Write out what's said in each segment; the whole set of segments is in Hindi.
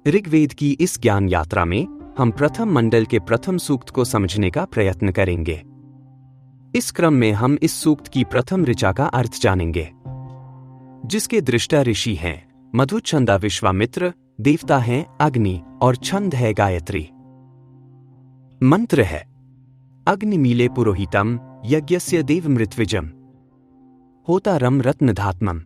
ऋग्वेद की इस ज्ञान यात्रा में हम प्रथम मंडल के प्रथम सूक्त को समझने का प्रयत्न करेंगे। इस क्रम में हम इस सूक्त की प्रथम ऋचा का अर्थ जानेंगे, जिसके दृष्टा ऋषि हैं मधुच्छंदा विश्वामित्र, देवता हैं अग्नि और छंद है गायत्री। मंत्र है अग्निमीले पुरोहितम यज्ञस्य देवमृत्विजम होतारम रत्नधात्मम।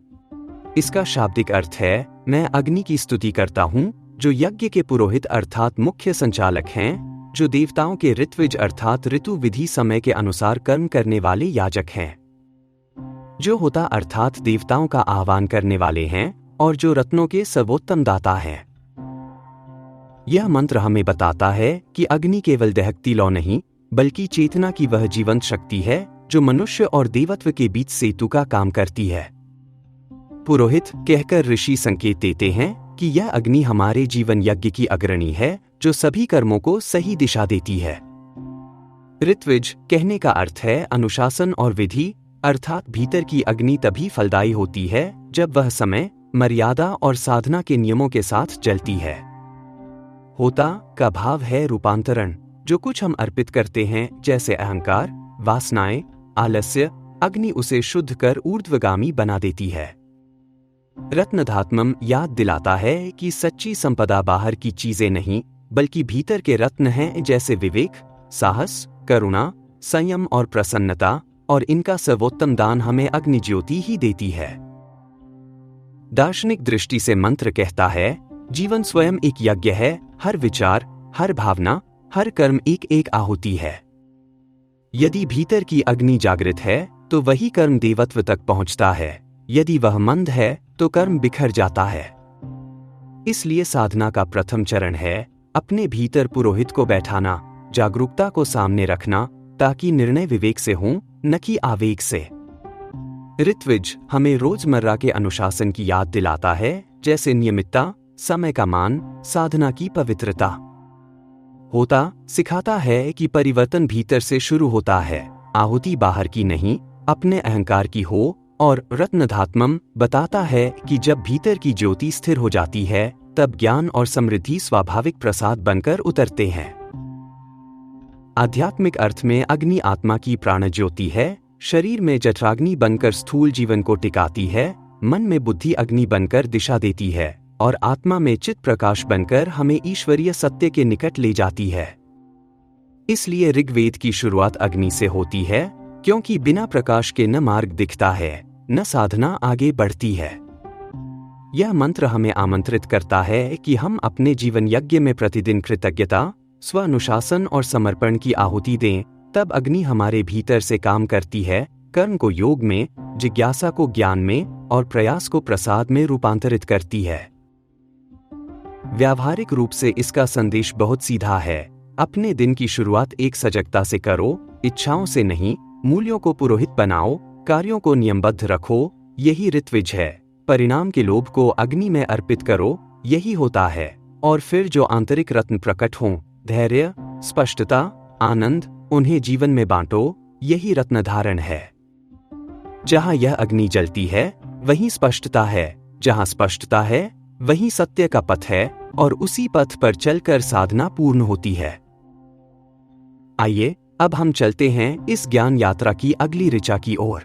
इसका शाब्दिक अर्थ है, मैं अग्नि की स्तुति करता हूं जो यज्ञ के पुरोहित अर्थात मुख्य संचालक हैं, जो देवताओं के ऋत्विज अर्थात ऋतु विधि समय के अनुसार कर्म करने वाले याजक हैं, जो होता अर्थात देवताओं का आह्वान करने वाले हैं और जो रत्नों के सर्वोत्तम दाता हैं। यह मंत्र हमें बताता है कि अग्नि केवल दहकती लौ नहीं, बल्कि चेतना की वह जीवंत शक्ति है जो मनुष्य और देवत्व के बीच सेतु का काम करती है। पुरोहित कहकर ऋषि संकेत देते हैं कि यह अग्नि हमारे जीवन यज्ञ की अग्रणी है, जो सभी कर्मों को सही दिशा देती है। ऋत्विज कहने का अर्थ है अनुशासन और विधि, अर्थात भीतर की अग्नि तभी फलदायी होती है जब वह समय, मर्यादा और साधना के नियमों के साथ जलती है। होता का भाव है रूपांतरण, जो कुछ हम अर्पित करते हैं जैसे अहंकार, वासनाएं, आलस्य, अग्नि उसे शुद्ध कर ऊर्ध्वगामी बना देती है। रत्नधात्मम याद दिलाता है कि सच्ची संपदा बाहर की चीजें नहीं, बल्कि भीतर के रत्न हैं, जैसे विवेक, साहस, करुणा, संयम और प्रसन्नता, और इनका सर्वोत्तम दान हमें अग्नि ज्योति ही देती है। दार्शनिक दृष्टि से मंत्र कहता है, जीवन स्वयं एक यज्ञ है, हर विचार, हर भावना, हर कर्म एक एक आहुति है। यदि भीतर की अग्नि जागृत है तो वही कर्म देवत्व तक पहुंचता है, यदि वह मंद है तो कर्म बिखर जाता है। इसलिए साधना का प्रथम चरण है अपने भीतर पुरोहित को बैठाना, जागरूकता को सामने रखना, ताकि निर्णय विवेक से हों, न कि आवेग से। ऋत्विज हमें रोजमर्रा के अनुशासन की याद दिलाता है, जैसे नियमितता, समय का मान, साधना की पवित्रता। होता सिखाता है कि परिवर्तन भीतर से शुरू होता है, आहुति बाहर की नहीं, अपने अहंकार की हो, और रत्नधात्मम बताता है कि जब भीतर की ज्योति स्थिर हो जाती है, तब ज्ञान और समृद्धि स्वाभाविक प्रसाद बनकर उतरते हैं। आध्यात्मिक अर्थ में अग्नि आत्मा की प्राण ज्योति है, शरीर में जठराग्नि बनकर स्थूल जीवन को टिकाती है, मन में बुद्धि अग्नि बनकर दिशा देती है, और आत्मा में चित प्रकाश बनकर हमें ईश्वरीय सत्य के निकट ले जाती है। इसलिए ऋग्वेद की शुरुआत अग्नि से होती है, क्योंकि बिना प्रकाश के न मार्ग दिखता है, न साधना आगे बढ़ती है। यह मंत्र हमें आमंत्रित करता है कि हम अपने जीवन यज्ञ में प्रतिदिन कृतज्ञता, स्व अनुशासन और समर्पण की आहुति दें, तब अग्नि हमारे भीतर से काम करती है, कर्म को योग में, जिज्ञासा को ज्ञान में और प्रयास को प्रसाद में रूपांतरित करती है। व्यावहारिक रूप से इसका संदेश बहुत सीधा है, अपने दिन की शुरुआत एक सजगता से करो, इच्छाओं से नहीं, मूल्यों को पुरोहित बनाओ, कार्यों को नियमबद्ध रखो, यही ऋत्विज है। परिणाम के लोभ को अग्नि में अर्पित करो, यही होता है, और फिर जो आंतरिक रत्न प्रकट हों, धैर्य, स्पष्टता, आनंद, उन्हें जीवन में बांटो, यही रत्न धारण है। जहां यह अग्नि जलती है वहीं स्पष्टता है, जहां स्पष्टता है वहीं सत्य का पथ है, और उसी पथ पर चलकर साधना पूर्ण होती है। आइए अब हम चलते हैं इस ज्ञान यात्रा की अगली ऋचा की ओर।